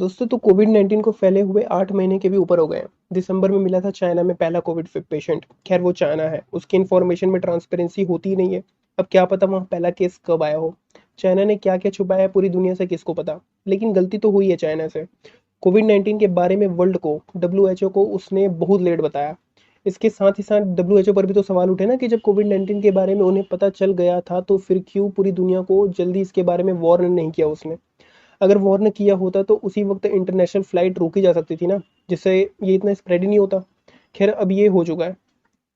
दोस्तों तो कोविड-19 को फैले हुए 8 महीने के भी ऊपर हो गए हैं। दिसंबर में मिला था चाइना में पहला कोविड पेशेंट। खैर वो चाइना है, उसकी इन्फॉर्मेशन में ट्रांसपेरेंसी होती ही नहीं है। अब क्या पता वहाँ पहला केस कब आया हो। चाइना ने क्या-क्या छुपाया है पूरी दुनिया से किसको पता। लेकिन गलती तो हुई है चाइना से। कोविड-19 के बारे में वर्ल्ड को, डब्ल्यूएचओ को उसने बहुत लेट बताया। इसके साथ ही साथ डब्ल्यूएचओ पर भी तो सवाल उठे ना कि जब कोविड-19 के बारे में उन्हें पता चल गया था तो फिर क्यों पूरी दुनिया को जल्दी इसके बारे में वार्न नहीं किया उसने। अगर वार्न किया होता तो उसी वक्त इंटरनेशनल फ्लाइट रोकी जा सकती थी ना, जिससे ये इतना स्प्रेड ही नहीं होता। खैर अब ये हो चुका है।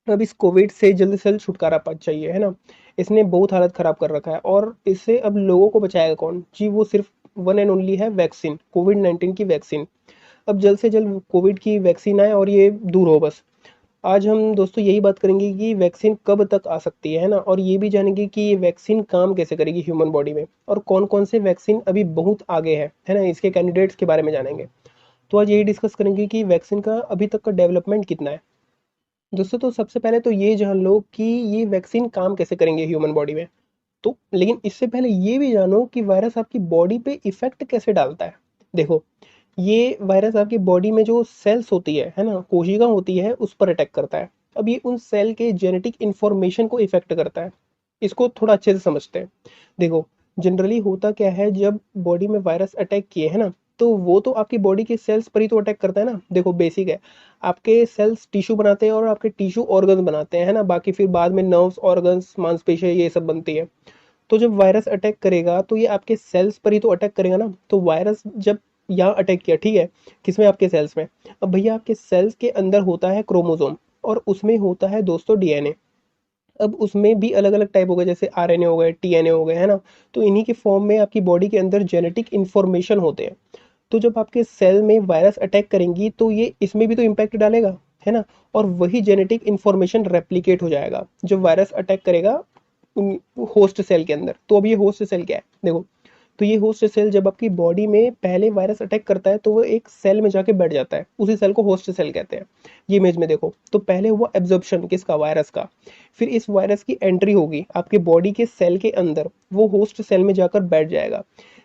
अब इस कोविड से जल्द से जल्द छुटकारा पा चाहिए, है ना। इसने बहुत हालत खराब कर रखा है और इससे अब लोगों को बचाएगा कौन जी, वो सिर्फ वन एंड ओनली है वैक्सीन, कोविड-19 की वैक्सीन। अब जल्द से जल्द कोविड की वैक्सीन आए और ये दूर हो बस। आज हम दोस्तों यही बात करेंगे कि वैक्सीन कब तक आ सकती है ना, और ये भी जानेंगे कि ये वैक्सीन काम कैसे करेगी ह्यूमन बॉडी में, और कौन कौन से वैक्सीन अभी बहुत आगे है ना, इसके कैंडिडेट्स के बारे में जानेंगे। तो आज यही डिस्कस करेंगे कि वैक्सीन का अभी तक का डेवलपमेंट कितना है। दोस्तों तो सबसे पहले तो ये जान लो कि ये वैक्सीन काम कैसे करेंगे ह्यूमन बॉडी में। तो लेकिन इससे पहले ये भी जानो कि वायरस आपकी बॉडी पे इफेक्ट कैसे डालता है। देखो, ये वायरस आपकी बॉडी में जो सेल्स होती है ना, कोशिका होती है, उस पर अटैक करता है। अब ये उन सेल के जेनेटिक इंफॉर्मेशन को इफेक्ट करता है। इसको थोड़ा अच्छे से समझते हैं। देखो, जनरली होता क्या है, जब बॉडी में वायरस अटैक किए है ना, तो वो तो आपकी बॉडी के सेल्स पर ही तो अटैक करता है ना। देखो बेसिक है, आपके सेल्स टिश्यू बनाते हैं और आपके टिश्यू ऑर्गन बनाते हैं, है ना। बाकी फिर बाद में नर्व्स, ऑर्गन्स, मांसपेशियां ये सब बनती है। तो जब वायरस अटैक करेगा तो ये आपके सेल्स पर ही तो अटैक करेगा ना। तो वायरस जब यहाँ अटैक किया, ठीक है, किसमें, आपके सेल्स में। अब भैया आपके सेल्स के अंदर होता है क्रोमोसोम, और उसमें होता है दोस्तों डीएनए। अब उसमें भी अलग अलग टाइप हो गए, जैसे आरएनए हो गए, टीएनए हो गए, है ना। तो इन्हीं के फॉर्म में आपकी बॉडी के अंदर जेनेटिक इन्फॉर्मेशन होते हैं। तो जब आपके सेल में वायरस अटैक करेंगी तो ये इसमें भी तो इम्पैक्ट डालेगा, है ना। और वही जेनेटिक इन्फॉर्मेशन रेप्लिकेट हो जाएगा जब वायरस अटैक करेगा होस्ट सेल के अंदर। तो अब ये होस्ट सेल क्या है, देखो। तो ये होस्ट सेल जब आपकी बॉडी में पहले वायरस अटैक करता है तो वो एक सेल में जाके बैठ जाता है, उसी सेल को होस्ट सेल कहते हैं। ये इमेज में देखो, तो पहले हुआ एब्जॉर्प्शन किसका, वायरस का। फिर इस वायरस की एंट्री होगी आपके बॉडी के सेल के अंदर, वो होस्ट सेल में जाकर बैठ जाएगा।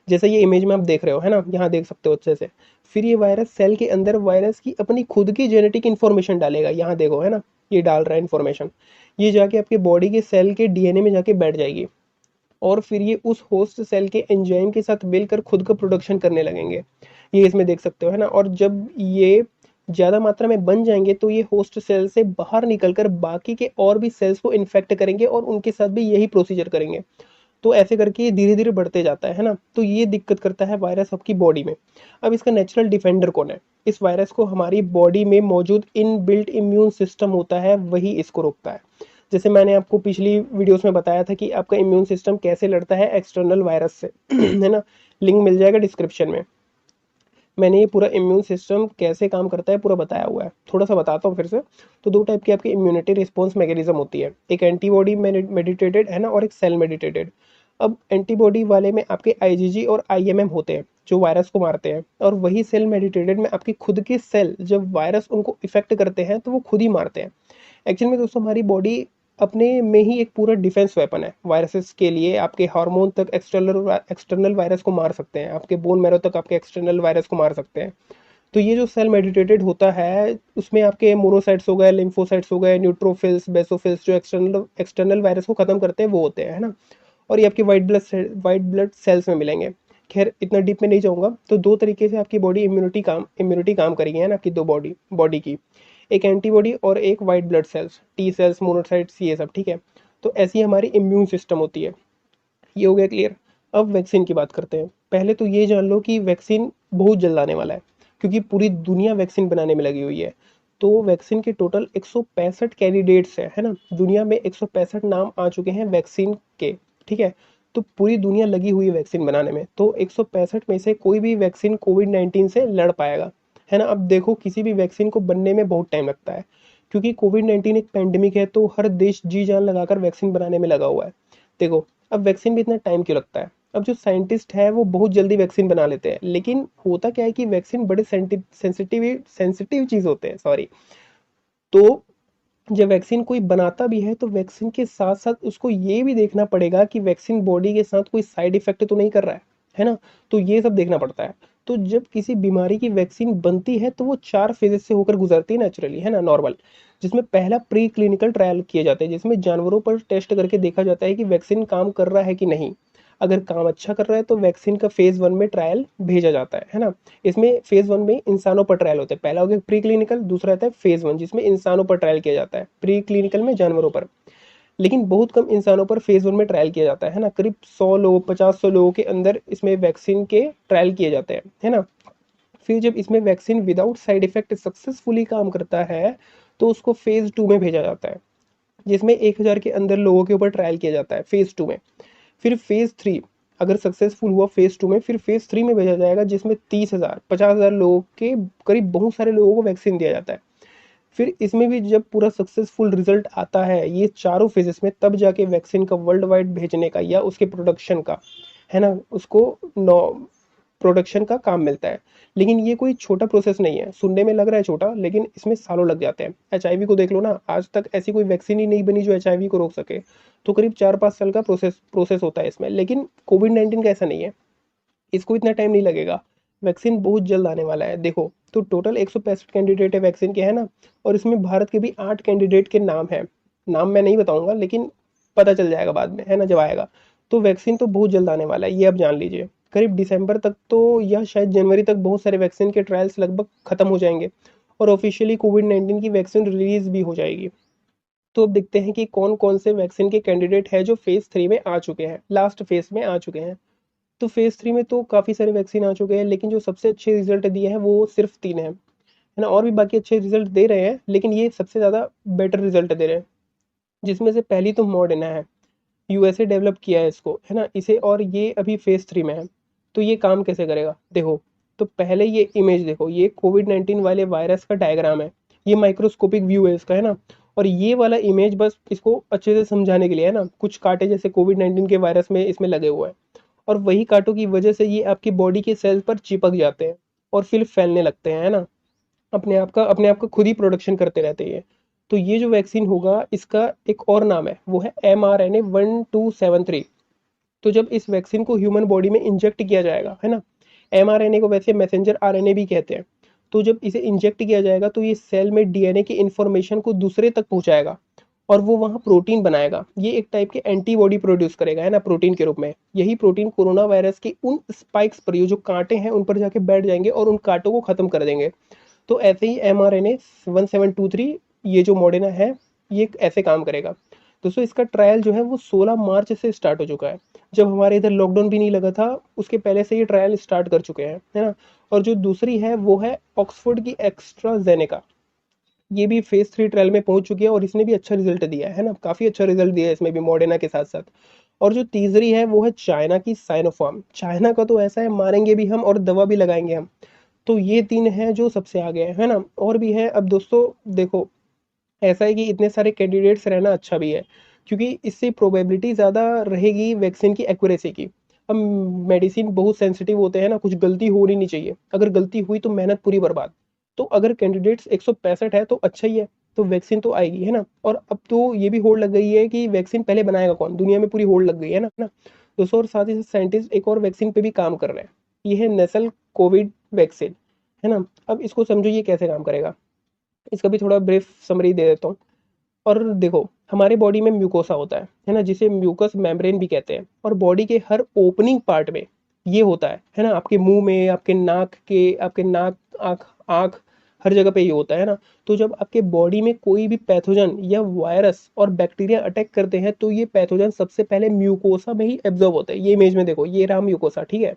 जैसे ये इमेज में आप देख रहे हो, है ना, यहाँ देख सकते हो अच्छे से। फिर ये वायरस सेल के अंदर वायरस की अपनी खुद की जेनेटिक इन्फॉर्मेशन डालेगा, यहाँ देखो, है ना, ये डाल रहा है इन्फॉर्मेशन। ये जाके आपके बॉडी के सेल के डीएनए में जाके बैठ जाएगी। और फिर ये उस होस्ट सेल के एंजाइम के साथ मिलकर खुद का प्रोडक्शन करने लगेंगे। ये इसमें देख सकते हो, है ना। और जब ये ज़्यादा मात्रा में बन जाएंगे तो ये होस्ट सेल से बाहर निकलकर बाकी के और भी सेल्स को इन्फेक्ट करेंगे और उनके साथ भी यही प्रोसीजर करेंगे। तो ऐसे करके ये धीरे धीरे बढ़ते जाता है ना। तो ये दिक्कत करता है वायरस आपकी बॉडी में। अब इसका नेचुरल डिफेंडर कौन है, इस वायरस को हमारी बॉडी में मौजूद इन बिल्ट इम्यून सिस्टम होता है, वही इसको रोकता है। जैसे मैंने आपको पिछली वीडियोस में बताया था कि आपका इम्यून सिस्टम कैसे लड़ता है एक्सटर्नल वायरस से है ना। लिंक मिल जाएगा डिस्क्रिप्शन में। मैंने ये पूरा इम्यून सिस्टम कैसे काम करता है पूरा बताया हुआ है, थोड़ा सा बताता हूँ फिर से। तो दो टाइप की आपकी इम्यूनिटी रिस्पॉन्स मैकेनिज्म होती है, एक एंटीबॉडी मेडिटेटेड, है ना, और एक सेल मेडिटेटेड। अब एंटीबॉडी वाले में आपके आईजीजी और आईएमएम होते हैं जो वायरस को मारते हैं, और वही सेल मेडिटेटेड में आपकी खुद के सेल जब वायरस उनको इफेक्ट करते हैं तो वो खुद ही मारते हैं। एक्चुअल में दोस्तों हमारी बॉडी अपने में ही एक पूरा डिफेंस वेपन है वायरसेस के लिए। आपके हार्मोन तक एक्सटर्नल वायरस को मार सकते हैं, आपके बोन मैरो तक आपके एक्सटर्नल वायरस को मार सकते हैं। तो ये जो सेल मेडिटेटेड होता है उसमें आपके मोनोसाइट्स हो गए, लिम्फोसाइट्स हो गए, न्यूट्रोफिल्स, बेसोफिल्स जो एक्सटर्नल वायरस को खत्म करते हैं वो होते हैं, है ना। और ये आपके वाइट ब्लड सेल्स में मिलेंगे। खैर इतना डीप में नहीं जाऊंगा। तो दो तरीके से आपकी बॉडी इम्यूनिटी काम करेगी, है ना, आपकी दो बॉडी की, एक एंटीबॉडी और एक white blood cells, T cells, monocytes, ये सब, ठीक है। तो ऐसी हमारी इम्यून सिस्टम होती है। ये हो गया क्लियर। अब वैक्सीन की बात करते हैं। पहले तो ये जान लो कि वैक्सीन बहुत जल्द आने वाला है, क्योंकि पूरी दुनिया वैक्सीन बनाने में लगी हुई है। तो वैक्सीन के टोटल 165 कैंडिडेट्स है ना। दुनिया में 165 नाम आ चुके हैं वैक्सीन के, ठीक है। तो पूरी दुनिया लगी हुई है वैक्सीन बनाने में, तो 165 में से कोई भी वैक्सीन कोविड-19 से लड़ पाएगा, है ना। अब देखो, किसी भी वैक्सीन को बनने में बहुत टाइम लगता है, क्योंकि कोविड-19 एक पैंडेमिक है, तो हर देश जी जान लगाकर वैक्सीन बनाने में लगा हुआ है। देखो, अब वैक्सीन में इतना टाइम क्यों लगता है। अब जो साइंटिस्ट है वो बहुत जल्दी वैक्सीन बना लेते हैं, लेकिन होता क्या है कि वैक्सीन बड़े सेंसिटिव सेंसिटिव चीज होते हैं, सॉरी। तो जब वैक्सीन कोई बनाता भी है तो वैक्सीन के साथ साथ उसको ये भी देखना पड़ेगा कि वैक्सीन बॉडी के साथ कोई साइड इफेक्ट तो नहीं कर रहा है। है ना। तो ये सब देखना पड़ता है। तो जब किसी बीमारी की वैक्सीन बनती है तो वो 4 फेजेस से होकर गुजरती है नेचुरली, है ना, नॉर्मल। जिसमें पहला प्री क्लिनिकल ट्रायल किए जाते हैं, जिसमें जानवरों पर टेस्ट करके देखा जाता है कि वैक्सीन काम कर रहा है कि नहीं। अगर काम अच्छा कर रहा है तो वैक्सीन का फेज 1 में ट्रायल भेजा जाता है ना। इसमें फेज 1 में इंसानों पर ट्रायल होते हैं। पहला हो गया प्री क्लिनिकल, दूसरा आता है फेज 1 जिसमें इंसानों पर ट्रायल किया जाता है, प्री क्लिनिकल में जानवरों पर। लेकिन बहुत कम इंसानों पर फेज 1 में ट्रायल किया जाता है ना। करीब 100 लोग, 50-100 लोगों के अंदर इसमें वैक्सीन के ट्रायल किए जाते हैं, है ना। फिर जब इसमें vaccine without side effect successfully काम करता है तो उसको फेज 2 में भेजा जाता है, जिसमें 1000 के अंदर लोगों के ऊपर ट्रायल किया जाता है फेज 2 में। फिर फेज 3 अगर सक्सेसफुल हुआ फेज 2 में, फिर फेज 3 में भेजा जाएगा, जिसमें 30,000 50,000 लोगों के करीब बहुत सारे लोगों को वैक्सीन दिया जाता है। फिर इसमें भी जब पूरा सक्सेसफुल रिजल्ट आता है ये चारों फेजेस में, तब जाके वैक्सीन का वर्ल्ड वाइड भेजने का या उसके प्रोडक्शन का, है ना, उसको प्रोडक्शन का काम मिलता है। लेकिन ये कोई छोटा प्रोसेस नहीं है, सुनने में लग रहा है छोटा, लेकिन इसमें सालों लग जाते हैं। एचआईवी को देख लो ना, आज तक ऐसी कोई वैक्सीन ही नहीं बनी जो एचआईवी को रोक सके। तो करीब 4-5 साल का प्रोसेस प्रोसेस होता है इसमें। लेकिन कोविड 19 का ऐसा नहीं है, इसको इतना टाइम नहीं लगेगा। वैक्सीन बहुत जल्द आने वाला है। देखो तो टोटल 165 कैंडिडेट है वैक्सीन के, है ना। और इसमें भारत के भी 8 कैंडिडेट के नाम है। नाम मैं नहीं बताऊंगा, लेकिन पता चल जाएगा बाद में, है ना, जब आएगा। तो वैक्सीन तो बहुत जल्द आने वाला है, ये आप जान लीजिए। करीब दिसंबर तक तो या शायद जनवरी तक बहुत सारे वैक्सीन के ट्रायल्स लगभग खत्म हो जाएंगे और ऑफिशियली कोविड 19 की वैक्सीन रिलीज भी हो जाएगी। तो अब देखते हैं कि कौन कौन से वैक्सीन के कैंडिडेट है जो फेज 3 में आ चुके हैं, लास्ट फेज में आ चुके हैं। तो फेज 3 में तो काफ़ी सारे वैक्सीन आ चुके हैं, लेकिन जो सबसे अच्छे रिजल्ट दिए हैं वो सिर्फ 3 हैं, है ना। और भी बाकी अच्छे रिजल्ट दे रहे हैं, लेकिन ये सबसे ज़्यादा बेटर रिजल्ट दे रहे हैं। जिसमें से पहली तो मॉडर्ना है, यूएसए डेवलप किया है इसको, है ना, इसे। और ये अभी फेज 3 में है। तो ये काम कैसे करेगा देखो। तो पहले ये इमेज देखो, ये कोविड 19 वाले वायरस का डायग्राम है। ये माइक्रोस्कोपिक व्यू है इसका, है ना। और ये वाला इमेज बस इसको अच्छे से समझाने के लिए, है ना, कुछ कांटे जैसे कोविड 19 के वायरस में इसमें लगे हुए हैं। और वही कांटों की वजह से ये आपकी बॉडी के सेल्स पर चिपक जाते हैं और फिर फैलने लगते हैं, है ना। अपने आप का खुद ही प्रोडक्शन करते रहते हैं ये। तो ये जो वैक्सीन होगा इसका एक और नाम है, वो है mRNA 1273। तो जब इस वैक्सीन को ह्यूमन बॉडी में इंजेक्ट किया जाएगा, है ना, mRNA को वैसे मैसेंजर आरएनए भी कहते हैं। तो जब इसे इंजेक्ट किया जाएगा तो ये सेल में डीएनए की इंफॉर्मेशन को दूसरे तक पहुंचाएगा और वो वहाँ प्रोटीन बनाएगा। ये एक टाइप के एंटीबॉडी प्रोड्यूस करेगा, है ना, प्रोटीन के रूप में। यही प्रोटीन कोरोना वायरस के उन स्पाइक्स पर, ये जो कांटे हैं उन पर जाके बैठ जाएंगे और उन कांटों को खत्म कर देंगे। तो ऐसे ही mRNA 1723 ये जो मॉडर्ना है, ये ऐसे काम करेगा। दोस्तों इसका ट्रायल जो है वो 16 मार्च से स्टार्ट हो चुका है। जब हमारे इधर लॉकडाउन भी नहीं लगा था उसके पहले से ये ट्रायल स्टार्ट कर चुके हैं, है ना। और जो दूसरी है वो है ऑक्सफोर्ड की एक्स्ट्राजेनेका। ये भी फेज 3 ट्रायल में पहुंच चुकी है और इसने भी अच्छा रिजल्ट दिया है ना, काफी अच्छा रिजल्ट दिया है इसमें भी मॉडर्ना के साथ साथ। और जो तीसरी है वो है चाइना की साइनोफार्म। चाइना का तो ऐसा है, मारेंगे भी हम और दवा भी लगाएंगे हम। तो ये 3 हैं जो सबसे आगे है ना। और भी है। अब दोस्तों देखो, ऐसा है कि इतने सारे कैंडिडेट्स रहना अच्छा भी है, क्योंकि इससे प्रोबेबिलिटी ज़्यादा रहेगी वैक्सीन की एक्यूरेसी की। अब मेडिसिन बहुत सेंसिटिव होते हैं ना, कुछ गलती होनी नहीं चाहिए, अगर गलती हुई तो मेहनत पूरी बर्बाद। तो अगर कैंडिडेट्स 165 है तो अच्छा ही है, तो वैक्सीन तो आएगी, है ना। और अब तो ये भी होड़ लग गई है कि वैक्सीन पहले बनाएगा कौन, दुनिया में पूरी होड़ लग गई है ना। दोस्तों और साथ ही साथ साइंटिस्ट एक और वैक्सीन पे भी काम कर रहे हैं। ये है नेसल कोविड वैक्सीन, है ना। अब इसको समझो ये कैसे काम करेगा, इसका भी थोड़ा ब्रीफ समरी दे देता हूँ। और देखो, हमारे बॉडी में म्यूकोसा होता है ना, जिसे म्यूकस मेम्ब्रेन भी कहते हैं। और बॉडी के हर ओपनिंग पार्ट में ये होता है ना, आपके मुंह में, आपके नाक, आँख आँख हर जगह पे ये होता है ना। तो जब आपके बॉडी में कोई भी पैथोजन या वायरस और बैक्टीरिया अटैक करते हैं तो ये पैथोजन सबसे पहले म्यूकोसा में ही एब्जॉर्ब होता है। ये इमेज में देखो, ये रहा म्यूकोसा, ठीक है।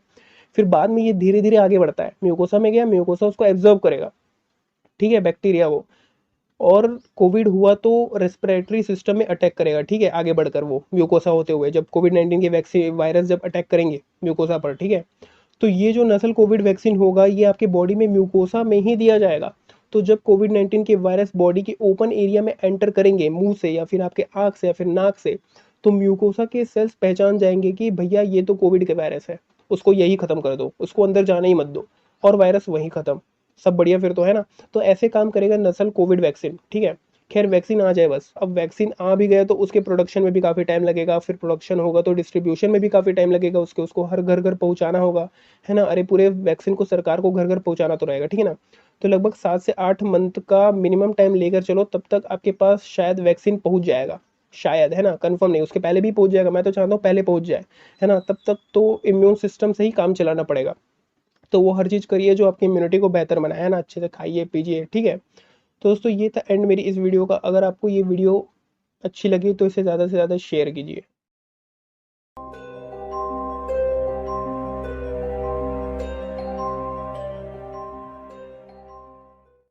फिर बाद में ये धीरे धीरे आगे बढ़ता है, म्यूकोसा में गया, म्यूकोसा उसको एब्जॉर्ब करेगा, ठीक है, बैक्टीरिया वो। और कोविड हुआ तो रेस्पिरेटरी सिस्टम में अटैक करेगा, ठीक है, आगे बढ़कर वो म्यूकोसा होते हुए, जब कोविड 19 के वैक्सीन वायरस जब अटैक करेंगे म्यूकोसा पर, ठीक है। तो ये जो नस्ल कोविड वैक्सीन होगा ये आपके बॉडी में म्यूकोसा में ही दिया जाएगा। तो जब कोविड 19 के वायरस बॉडी के ओपन एरिया में एंटर करेंगे, मुंह से या फिर आपके आंख से या फिर नाक से, तो म्यूकोसा के सेल्स पहचान जाएंगे कि भैया ये तो कोविड के वायरस है, उसको यही खत्म कर दो, उसको अंदर जाने ही मत दो, और वायरस वहीं खत्म। सब बढ़िया फिर तो, है ना। तो ऐसे काम करेगा नस्ल कोविड वैक्सीन, ठीक है। खैर वैक्सीन आ जाए बस। अब वैक्सीन आ भी गया तो उसके प्रोडक्शन में भी काफ़ी टाइम लगेगा, फिर प्रोडक्शन होगा तो डिस्ट्रीब्यूशन में भी काफ़ी टाइम लगेगा, उसको हर घर घर पहुंचाना होगा, है ना। अरे पूरे वैक्सीन को सरकार को घर घर पहुंचाना तो रहेगा, ठीक है ना। तो लगभग 7 से 8 मंथ का मिनिमम टाइम लेकर चलो, तब तक आपके पास शायद वैक्सीन पहुंच जाएगा, शायद, है ना, कंफर्म नहीं, उसके पहले भी पहुंच जाएगा, मैं तो चाहता हूँ पहले पहुंच जाए, है ना। तब तक तो इम्यून सिस्टम से ही काम चलाना पड़ेगा। तो वो हर चीज़ करिए जो आपकी इम्यूनिटी को बेहतर बनाए, है ना, अच्छे से खाइए पीजिए, ठीक है। तो दोस्तों ये था एंड मेरी इस वीडियो का। अगर आपको ये वीडियो अच्छी लगी तो इसे ज़्यादा से ज़्यादा शेयर कीजिए।